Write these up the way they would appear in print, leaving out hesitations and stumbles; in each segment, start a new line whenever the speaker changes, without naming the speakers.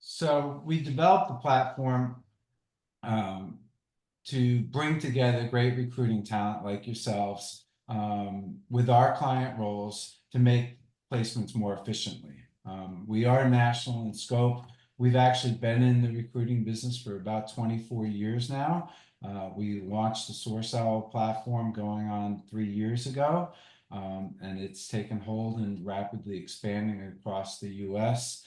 So we developed the platform um, to bring together great recruiting talent like yourselves with our client roles to make placements more efficiently. We are national in scope. We've actually been in the recruiting business for about 24 years now. We launched the SourceOwl platform going on 3 years ago, and it's taken hold and rapidly expanding across the US.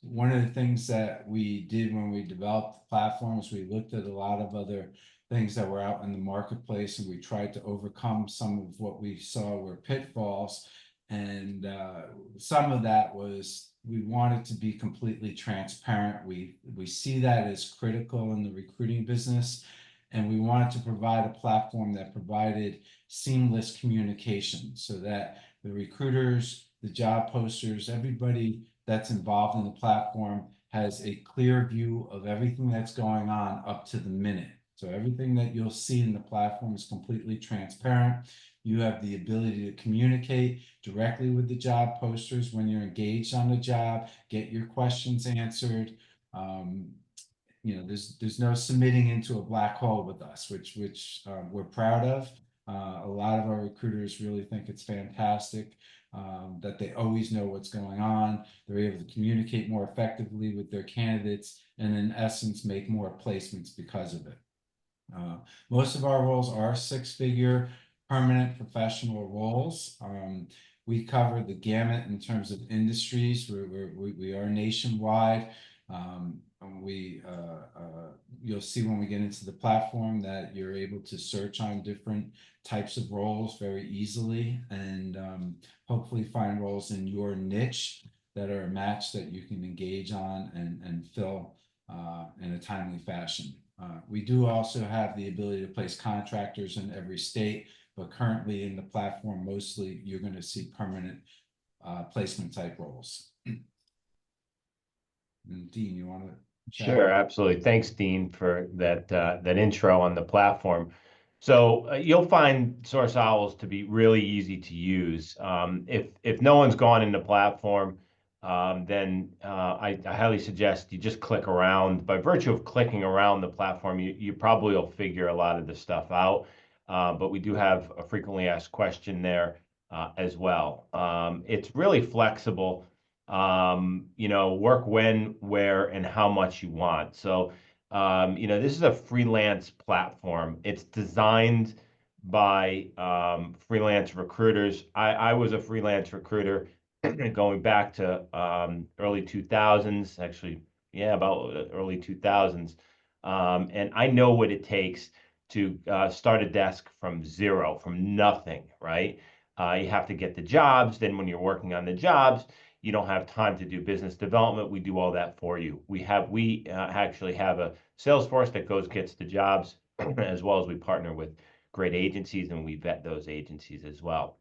One of the things that we did when we developed the platform was we looked at a lot of other things that were out in the marketplace, and we tried to overcome some of what we saw were pitfalls. And some of that was we wanted to be completely transparent. We see that as critical in the recruiting business, and we wanted to provide a platform that provided seamless communication so that the recruiters, the job posters, everybody that's involved in the platform has a clear view of everything that's going on up to the minute. So everything that you'll see in the platform is completely transparent. You have the ability to communicate directly with the job posters when you're engaged on the job, get your questions answered. Um, there's no submitting into a black hole with us, which we're proud of. A lot of our recruiters really think it's fantastic that they always know what's going on. They're able to communicate more effectively with their candidates and in essence make more placements because of it. Most of our roles are six-figure permanent professional roles. We cover the gamut in terms of industries. We are nationwide. You'll see when we get into the platform that you're able to search on different types of roles very easily and hopefully find roles in your niche that are a match that you can engage on and fill in a timely fashion. We do also have the ability to place contractors in every state, but currently in the platform, mostly you're going to see permanent placement type roles. And Dean, you want to chat?
Sure, absolutely. Thanks, Dean, for that intro on the platform. So you'll find SourceOwls to be really easy to use. If no one's gone in the platform, then I highly suggest you just click around. By virtue of clicking around the platform, you probably will figure a lot of the stuff out. But we do have a frequently asked question there as well. It's really flexible. Work when, where, and how much you want. So, this is a freelance platform. It's designed by freelance recruiters. I was a freelance recruiter going back to early 2000s, actually, yeah, about early 2000s. And I know what it takes to start a desk from zero, from nothing, right? You have to get the jobs. Then when you're working on the jobs, you don't have time to do business development. We do all that for you. We actually have a sales force that gets the jobs, as well as we partner with great agencies and we vet those agencies as well.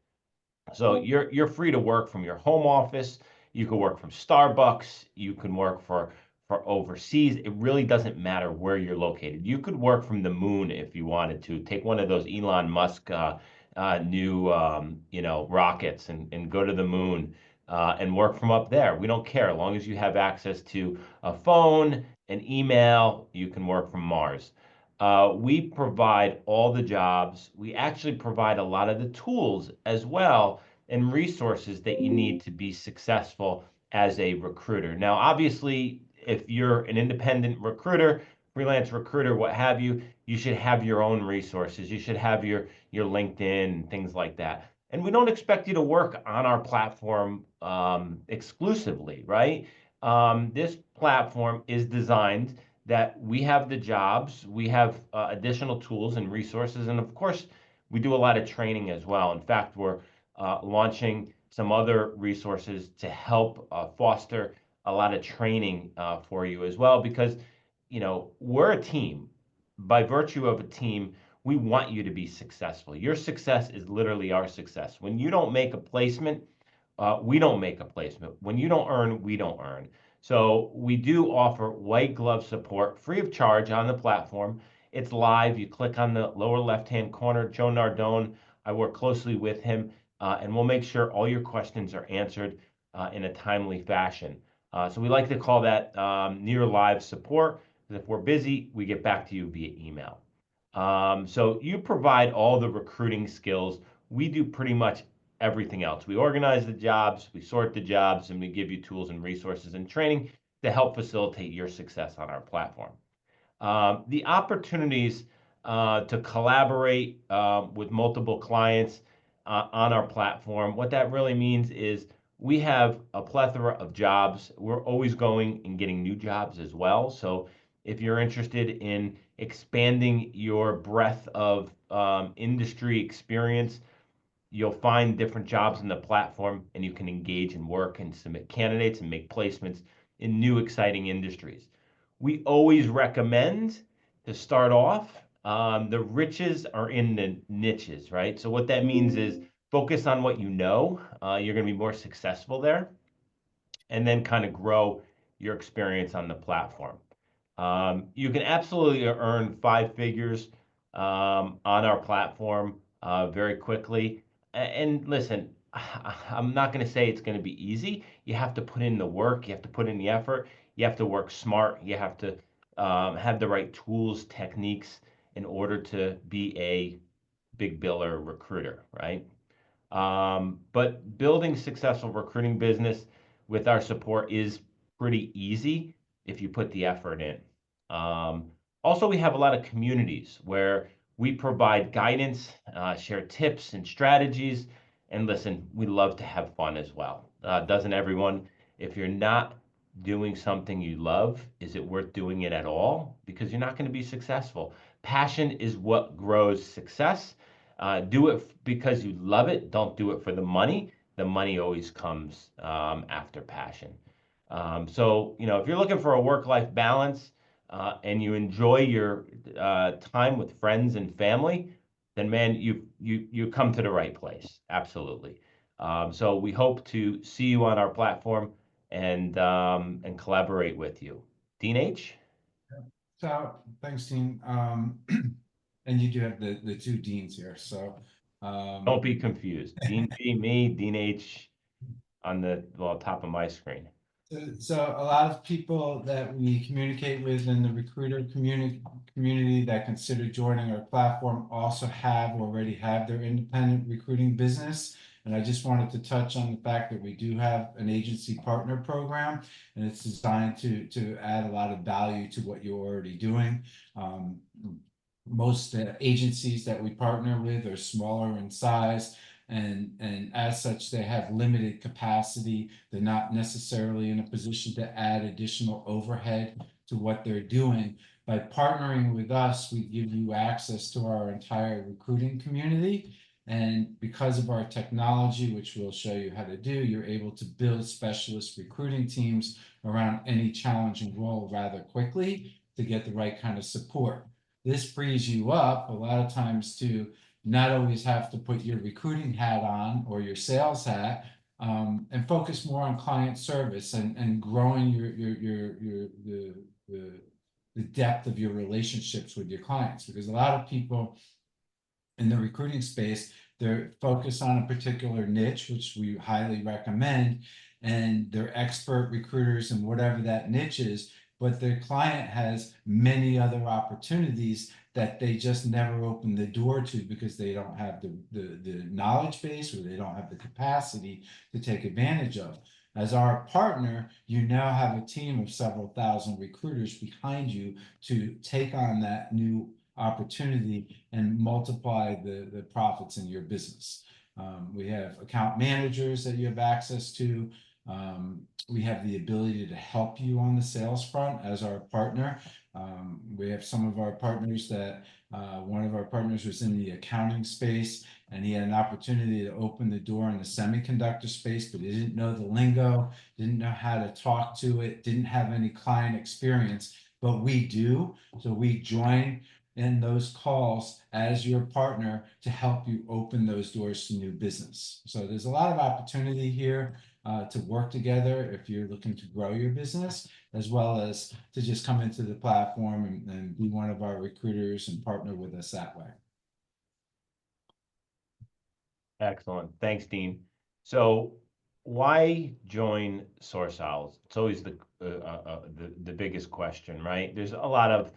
So you're free to work from your home office. You can work from Starbucks. You can work for overseas. It really doesn't matter where you're located. You could work from the moon if you wanted to. Take one of those Elon Musk new rockets and go to the moon and work from up there. We don't care. As long as you have access to a phone, an email, you can work from Mars. We provide all the jobs. We actually provide a lot of the tools as well and resources that you need to be successful as a recruiter. Now, obviously, if you're an independent recruiter, freelance recruiter, what have you, you should have your own resources. You should have your LinkedIn and things like that. And we don't expect you to work on our platform exclusively, right? This platform is designed that we have the jobs, we have additional tools and resources, and of course, we do a lot of training as well. In fact, we're launching some other resources to help foster a lot of training for you as well, because we're a team. By virtue of a team, we want you to be successful. Your success is literally our success. When you don't make a placement, we don't make a placement. When you don't earn, we don't earn. So we do offer white glove support free of charge on the platform. It's live. You click on the lower left-hand corner, Joe Nardone. I work closely with him, and we'll make sure all your questions are answered in a timely fashion. So we like to call that near live support, because if we're busy, we get back to you via email. So you provide all the recruiting skills. We do pretty much everything else. We organize the jobs, we sort the jobs, and we give you tools and resources and training to help facilitate your success on our platform. The opportunities to collaborate with multiple clients on our platform, what that really means is we have a plethora of jobs. We're always going and getting new jobs as well. So if you're interested in expanding your breadth of industry experience, you'll find different jobs in the platform, and you can engage and work and submit candidates and make placements in new exciting industries. We always recommend to start off, the riches are in the niches, right? So what that means is focus on what you know. You're going to be more successful there, and then kind of grow your experience on the platform. You can absolutely earn five figures on our platform very quickly. And listen, I'm not going to say it's going to be easy. You have to put in the work, you have to put in the effort, you have to work smart, you have to have the right tools, techniques in order to be a big biller recruiter, right? But building successful recruiting business with our support is pretty easy if you put the effort in. Um, Also, we have a lot of communities where we provide guidance, share tips and strategies, and listen, we love to have fun as well. Doesn't everyone? If you're not doing something you love, is it worth doing it at all? Because you're not going to be successful. Passion is what grows success. Do it because you love it. Don't do it for the money. The money always comes after passion. If you're looking for a work-life balance and you enjoy your time with friends and family, then man, you come to the right place. Absolutely. So we hope to see you on our platform and collaborate with you. Dean H.
So thanks, Dean. And you do have the two deans here. So
Don't be confused. Dean G, me, Dean H on the top of my screen.
So a lot of people that we communicate with in the recruiter community that consider joining our platform also already have their independent recruiting business. And I just wanted to touch on the fact that we do have an agency partner program, and it's designed to add a lot of value to what you're already doing. Um, Most agencies that we partner with are smaller in size, and as such, they have limited capacity. They're not necessarily in a position to add additional overhead to what they're doing. By partnering with us, we give you access to our entire recruiting community. And because of our technology, which we'll show you how to do, you're able to build specialist recruiting teams around any challenging role rather quickly to get the right kind of support. This frees you up a lot of times to not always have to put your recruiting hat on or your sales hat, and focus more on client service and growing the depth of your relationships with your clients, because a lot of people in the recruiting space, they're focused on a particular niche, which we highly recommend, and they're expert recruiters in whatever that niche is, but their client has many other opportunities that they just never open the door to because they don't have the knowledge base, or they don't have the capacity to take advantage of. As our partner, you now have a team of several thousand recruiters behind you to take on that new opportunity and multiply the profits in your business. We have account managers that you have access to. We have the ability to help you on the sales front as our partner. We have some of our partners that one of our partners was in the accounting space, and he had an opportunity to open the door in the semiconductor space, but he didn't know the lingo, didn't know how to talk to it, didn't have any client experience, but we do. So we join in those calls as your partner to help you open those doors to new business. So there's a lot of opportunity here to work together if you're looking to grow your business, as well as to just come into the platform and be one of our recruiters and partner with us that way.
Excellent. Thanks, Dean. So why join SourceOWls? It's always the biggest question, right? There's a lot of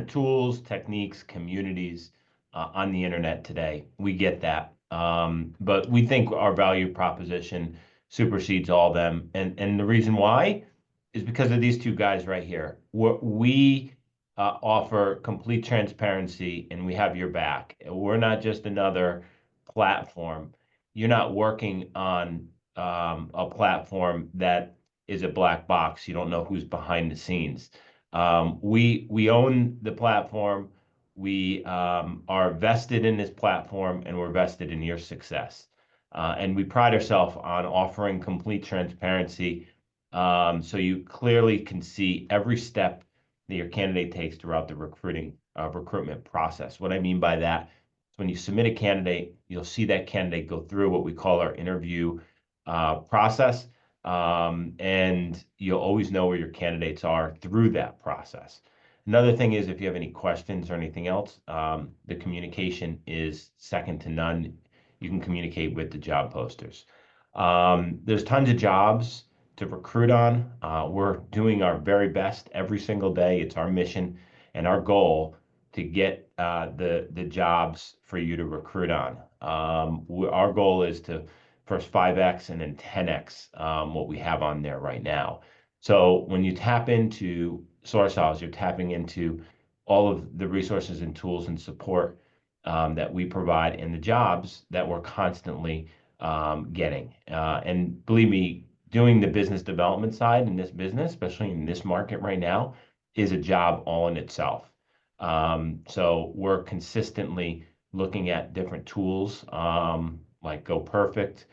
tools, techniques, communities on the internet today. We get that, but we think our value proposition supersedes all of them, and the reason why is because of these two guys right here. We offer complete transparency, and we have your back. We're not just another platform. You're not working on a platform that is a black box. You don't know who's behind the scenes. We own the platform. We are vested in this platform, and we're vested in your success. And we pride ourselves on offering complete transparency, so you clearly can see every step that your candidate takes throughout the recruitment process. What I mean by that, when you submit a candidate, you'll see that candidate go through what we call our interview process, and you'll always know where your candidates are through that process. Another thing is if you have any questions or anything else, the communication is second to none. You can communicate with the job posters. There's tons of jobs to recruit on. We're doing our very best every single day. It's our mission and our goal to get the jobs for you to recruit on. Our goal is to first 5x and then 10x what we have on there right now. So when you tap into SourceOwls, you're tapping into all of the resources and tools and support that we provide and the jobs that we're constantly getting. And believe me, doing the business development side in this business, especially in this market right now, is a job all in itself. So we're consistently looking at different tools like Go Perfect.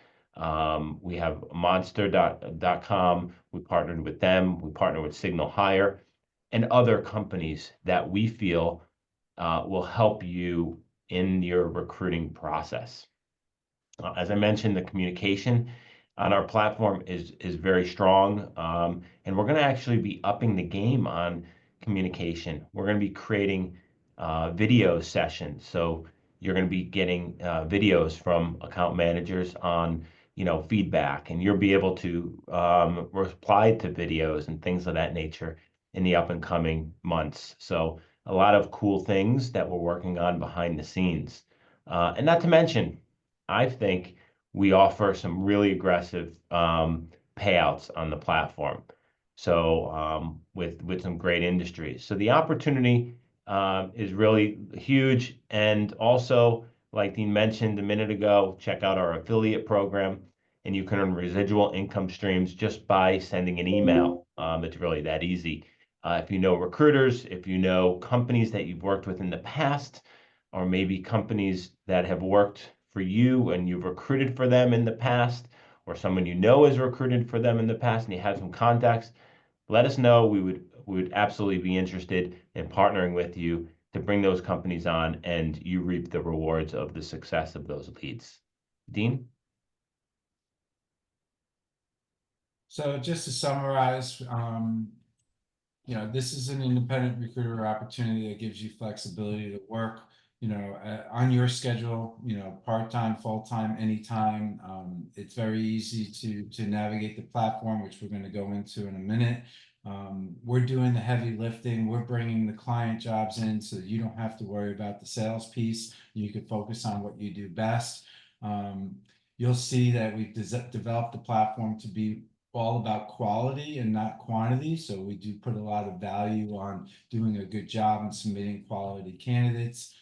We have monster.com. We partnered with them. We partner with Signal Hire and other companies that we feel will help you in your recruiting process. As I mentioned, the communication on our platform is very strong, and we're going to actually be upping the game on communication. We're going to be creating video sessions, so you're going to be getting videos from account managers on feedback, and you'll be able to reply to videos and things of that nature in the up and coming months. So a lot of cool things that we're working on behind the scenes, and not to mention, I think we offer some really aggressive payouts on the platform. So with some great industries. So the opportunity is really huge. And also, like Dean mentioned a minute ago, check out our affiliate program, and you can earn residual income streams just by sending an email. It's really that easy. If you know recruiters, if you know companies that you've worked with in the past, or maybe companies that have worked for you and you've recruited for them in the past, or someone you know has recruited for them in the past and you have some contacts, let us know. We would absolutely be interested in partnering with you to bring those companies on and you reap the rewards of the success of those leads. Dean?
So just to summarize, this is an independent recruiter opportunity that gives you flexibility to work, on your schedule, part-time, full-time, anytime. It's very easy to navigate the platform, which we're going to go into in a minute. We're doing the heavy lifting. We're bringing the client jobs in so that you don't have to worry about the sales piece. You can focus on what you do best. You'll see that we've developed the platform to be all about quality and not quantity. So we do put a lot of value on doing a good job and submitting quality candidates.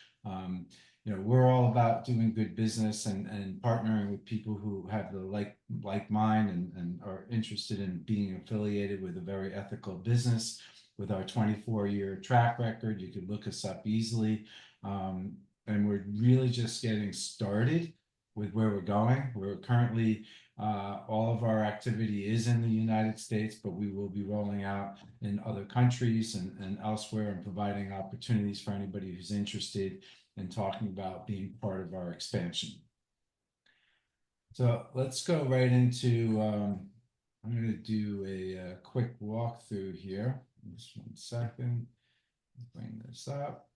We're all about doing good business and partnering with people who have the like mind and are interested in being affiliated with a very ethical business. With our 24-year track record, you could look us up easily. And we're really just getting started with where we're going. We're currently all of our activity is in the United States, but we will be rolling out in other countries and elsewhere and providing opportunities for anybody who's interested in talking about being part of our expansion. So let's go right into, I'm going to do a quick walkthrough here. Just 1 second, bring this up.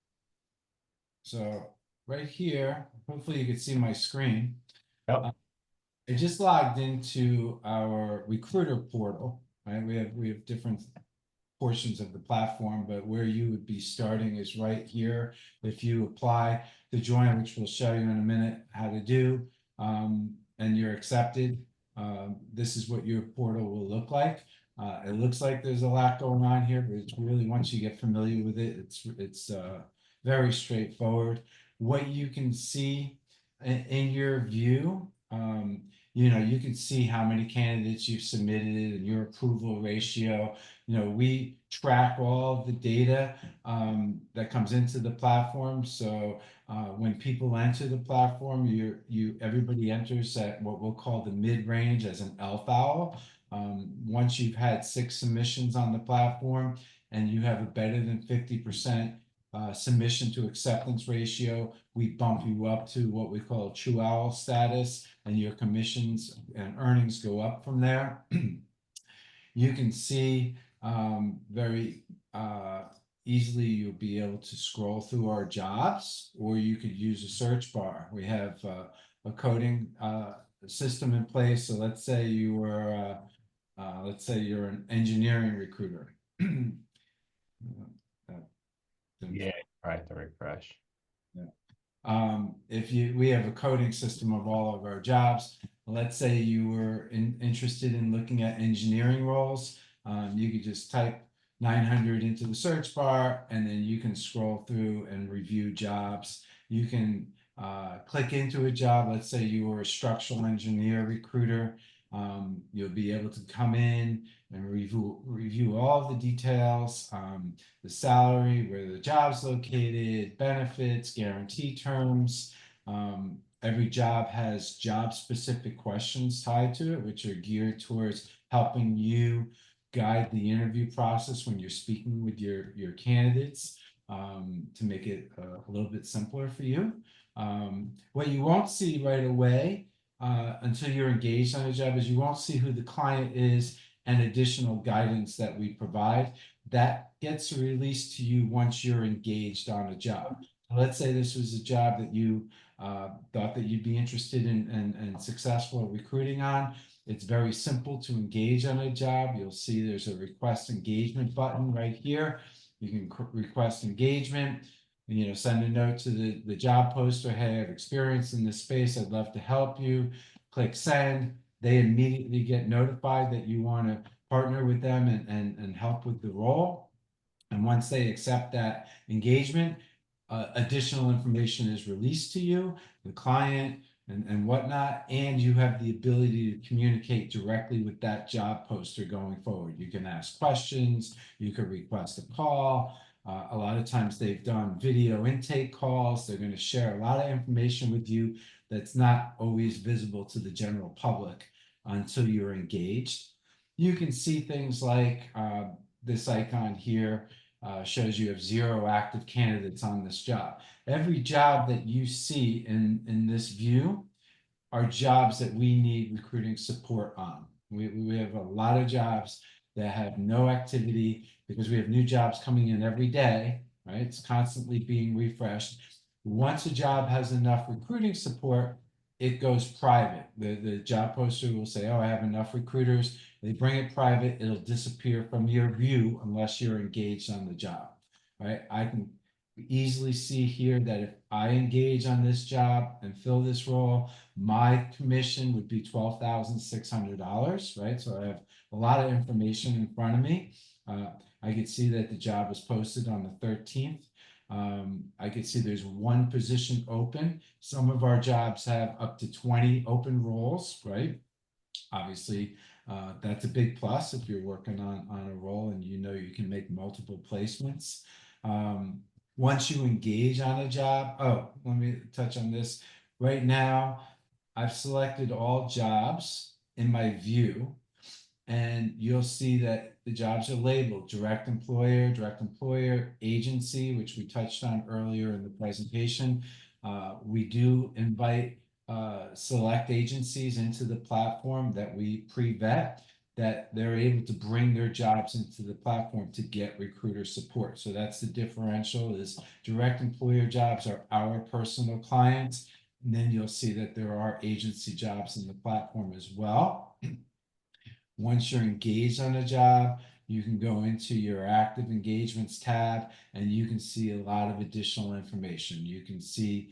So right here, hopefully you can see my screen.
Yep.
I just logged into our recruiter portal, right? We have different portions of the platform, but where you would be starting is right here. If you apply to join, which we'll show you in a minute how to do, and you're accepted, this is what your portal will look like. It looks like there's a lot going on here, but it's really, once you get familiar with it, it's very straightforward. What you can see in your view, you can see how many candidates you've submitted and your approval ratio. We track all of the data that comes into the platform. So when people enter the platform, everybody enters at what we'll call the mid-range as an L foul. Once you've had 6 submissions on the platform and you have a better than 50% submission to acceptance ratio, we bump you up to what we call true owl status, and your commissions and earnings go up from there. You can see very easily, you'll be able to scroll through our jobs, or you could use a search bar. We have a coding system in place. So let's say you're an engineering recruiter.
Yeah, right, to refresh.
We have a coding system of all of our jobs. Let's say you were interested in looking at engineering roles. You could just type 900 into the search bar, and then you can scroll through and review jobs. You can click into a job. Let's say you were a structural engineer recruiter. You'll be able to come in and review all of the details, the salary, where the job's located, benefits, guarantee terms. Every job has job-specific questions tied to it, which are geared towards helping you guide the interview process when you're speaking with your candidates, to make it a little bit simpler for you. What you won't see right away until you're engaged on a job is you won't see who the client is and additional guidance that we provide. That gets released to you once you're engaged on a job. Let's say this was a job that you thought that you'd be interested in and successful at recruiting on. It's very simple to engage on a job. You'll see there's a request engagement button right here. You can request engagement, send a note to the job poster. Hey, I have experience in this space. I'd love to help you. Click send. They immediately get notified that you want to partner with them and help with the role. And once they accept that engagement, additional information is released to you, the client, and whatnot, and you have the ability to communicate directly with that job poster going forward. You can ask questions, you can request a call. A lot of times they've done video intake calls. They're going to share a lot of information with you that's not always visible to the general public until you're engaged. You can see things like this icon here shows you have 0 active candidates on this job. Every job that you see in this view are jobs that we need recruiting support on. We have a lot of jobs that have no activity because we have new jobs coming in every day, right? It's constantly being refreshed. Once a job has enough recruiting support, it goes private. The job poster will say, oh, I have enough recruiters. They bring it private. It'll disappear from your view unless you're engaged on the job, right? I can easily see here that if I engage on this job and fill this role, my commission would be $12,600, right? So I have a lot of information in front of me. I could see that the job was posted on the 13th. I could see there's 1 position open. Some of our jobs have up to 20 open roles, right? Obviously, that's a big plus if you're working on a role and you can make multiple placements. Once you engage on a job, let me touch on this. Right now, I've selected all jobs in my view, and you'll see that the jobs are labeled direct employer, agency, which we touched on earlier in the presentation. We do invite select agencies into the platform that we pre-vet, that they're able to bring their jobs into the platform to get recruiter support. So that's the differential, is direct employer jobs are our personal clients. And then you'll see that there are agency jobs in the platform as well. Once you're engaged on a job, you can go into your active engagements tab and you can see a lot of additional information. You can see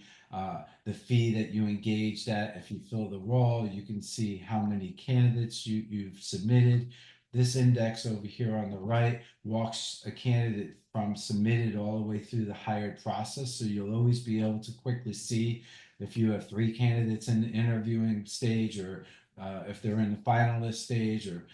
the fee that you engaged at. If you fill the role, you can see how many candidates you've submitted. This index over here on the right walks a candidate from submitted all the way through the hired process. So you'll always be able to quickly see if you have 3 candidates in the interviewing stage, or if they're in the finalist stage, or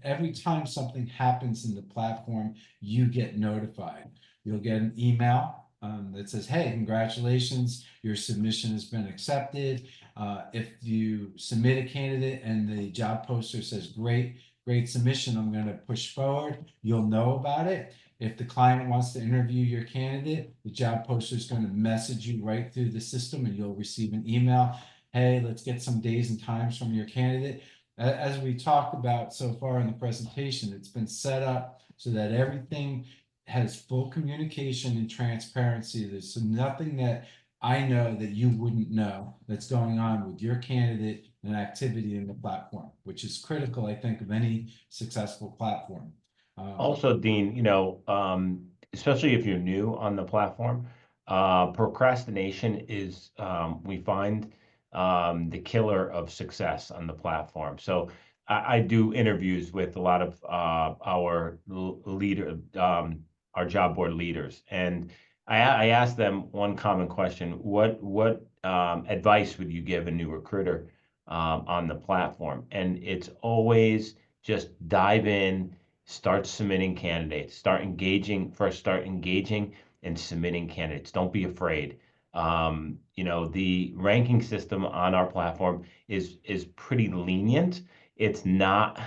every time something happens in the platform, you get notified. You'll get an email that says, hey, congratulations, your submission has been accepted. If you submit a candidate and the job poster says, great submission, I'm going to push forward, you'll know about it. If the client wants to interview your candidate, the job poster is going to message you right through the system and you'll receive an email. Hey, let's get some days and times from your candidate. As we talked about so far in the presentation, it's been set up so that everything has full communication and transparency. There's nothing that I know that you wouldn't know that's going on with your candidate and activity in the platform, which is critical, I think, of any successful platform.
Also, Dean, especially if you're new on the platform, procrastination is, we find, the killer of success on the platform. So I do interviews with a lot of our job board leaders, and I ask them one common question: what advice would you give a new recruiter on the platform? And it's always just dive in, start submitting candidates, start engaging and submitting candidates. Don't be afraid. The ranking system on our platform is pretty lenient. It's not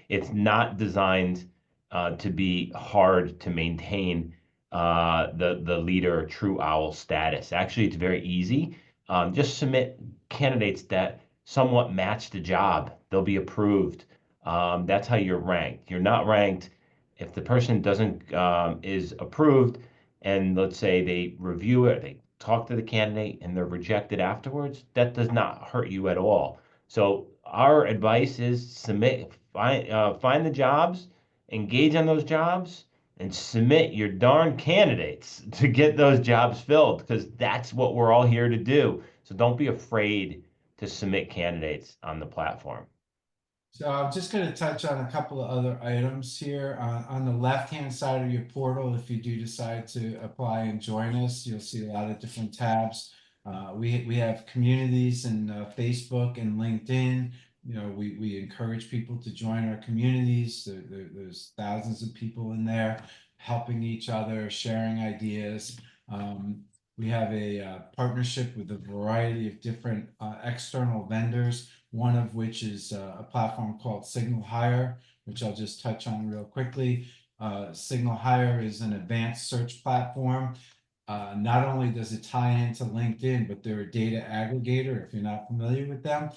it's not designed to be hard to maintain the leader true owl status. Actually, it's very easy. Just submit candidates that somewhat match the job. They'll be approved. That's how you're ranked. You're not ranked if the person doesn't is approved, and let's say they review it, they talk to the candidate, and they're rejected afterwards. That does not hurt you at all. So our advice is find the jobs, engage on those jobs, and submit your darn candidates to get those jobs filled, because that's what we're all here to do. So don't be afraid to submit candidates on the platform.
So I'm just going to touch on a couple of other items here. On the left-hand side of your portal, if you do decide to apply and join us, you'll see a lot of different tabs. We have communities in Facebook and LinkedIn. We encourage people to join our communities. There's thousands of people in there helping each other, sharing ideas. We have a partnership with a variety of different external vendors, one of which is a platform called Signal Hire, which I'll just touch on real quickly. Signal Hire is an advanced search platform. Not only does it tie into LinkedIn, but they're a data aggregator. If you're not familiar with them,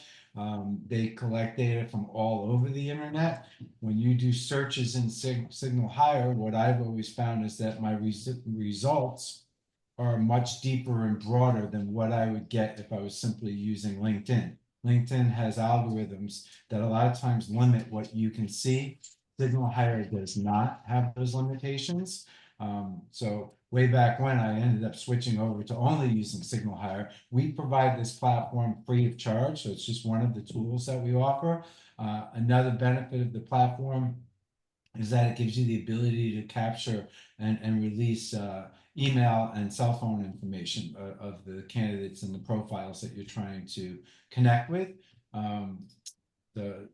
they collect data from all over the internet. When you do searches in Signal Hire, what I've always found is that my results are much deeper and broader than what I would get if I was simply using LinkedIn. LinkedIn has algorithms that a lot of times limit what you can see. Signal Hire does not have those limitations. So way back when, I ended up switching over to only using Signal Hire. We provide this platform free of charge, so it's just one of the tools that we offer. Another benefit of the platform is that it gives you the ability to capture and release email and cell phone information of the candidates and the profiles that you're trying to connect with. The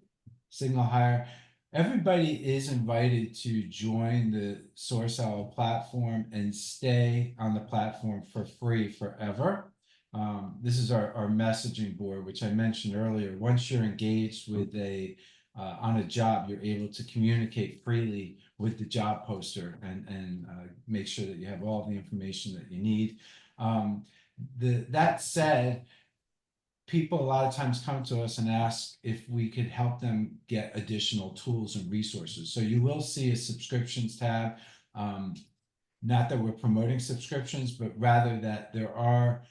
Signal Hire, everybody is invited to join the SourceOwl platform and stay on the platform for free forever. This is our messaging board, which I mentioned earlier. Once you're engaged with on a job, you're able to communicate freely with the job poster and make sure that you have all the information that you need. That said, people a lot of times come to us and ask if we could help them get additional tools and resources. So you will see a subscriptions tab. Not that we're promoting subscriptions, but rather that there are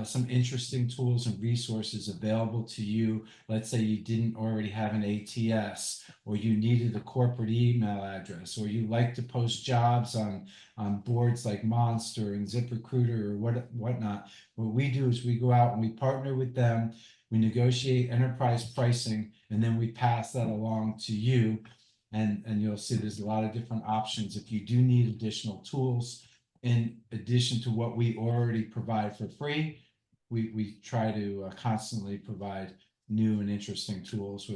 some interesting tools and resources available to you. Let's say you didn't already have an ATS, or you needed a corporate email address, or you like to post jobs on boards like Monster and ZipRecruiter or whatnot. What we do is we go out and we partner with them, we negotiate enterprise pricing, and then we pass that along to you. And you'll see there's a lot of different options if you do need additional tools in addition to what we already provide for free. We try to constantly provide new and interesting tools.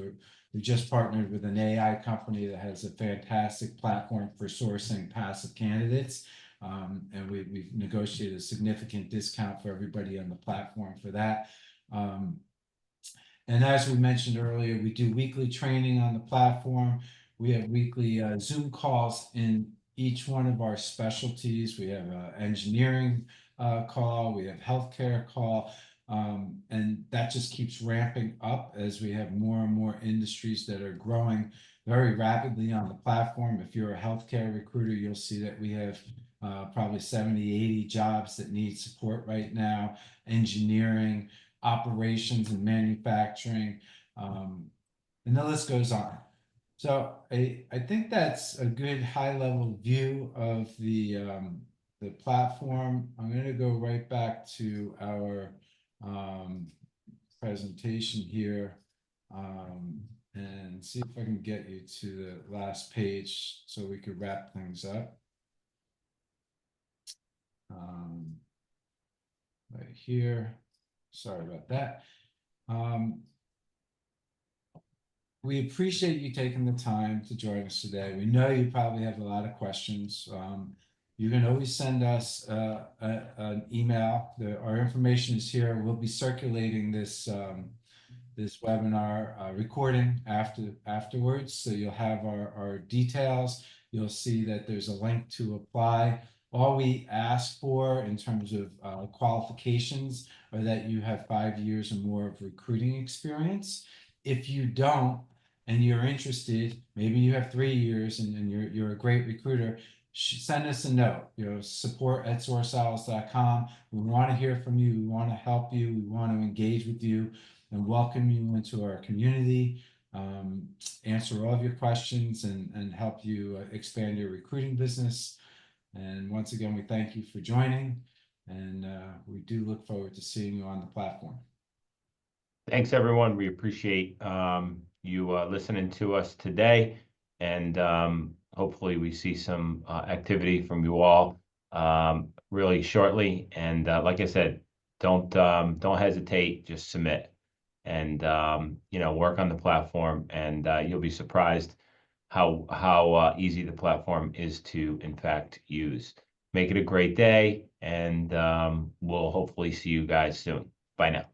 We just partnered with an AI company that has a fantastic platform for sourcing passive candidates. And we've negotiated a significant discount for everybody on the platform for that. And as we mentioned earlier, we do weekly training on the platform. We have weekly Zoom calls in each one of our specialties. We have an engineering call, we have healthcare call, and that just keeps ramping up as we have more and more industries that are growing very rapidly on the platform. If you're a healthcare recruiter, you'll see that we have probably 70, 80 jobs that need support right now, engineering, operations and manufacturing, and the list goes on. So I think that's a good high level view of the platform. I'm going to go right back to our presentation here and see if I can get you to the last page so we could wrap things up. Right here. Sorry about that. We appreciate you taking the time to join us today. We know you probably have a lot of questions. You can always send us an email. Our information is here. We'll be circulating this this webinar recording afterwards, so you'll have our details. You'll see that there's a link to apply. All we ask for in terms of qualifications are that you have 5 years or more of recruiting experience. If you don't, and you're interested, maybe you have 3 years and you're a great recruiter, send us a note, support@sourceowls.com. We want to hear from you. We want to help you. We want to engage with you and welcome you into our community, answer all of your questions and help you expand your recruiting business. And once again, we thank you for joining, and we do look forward to seeing you on the platform.
Thanks, everyone. We appreciate you listening to us today, and hopefully we see some activity from you all really shortly. And like I said, don't hesitate. Just submit and work on the platform, and you'll be surprised how easy the platform is to, in fact, use. Make it a great day, and we'll hopefully see you guys soon. Bye now.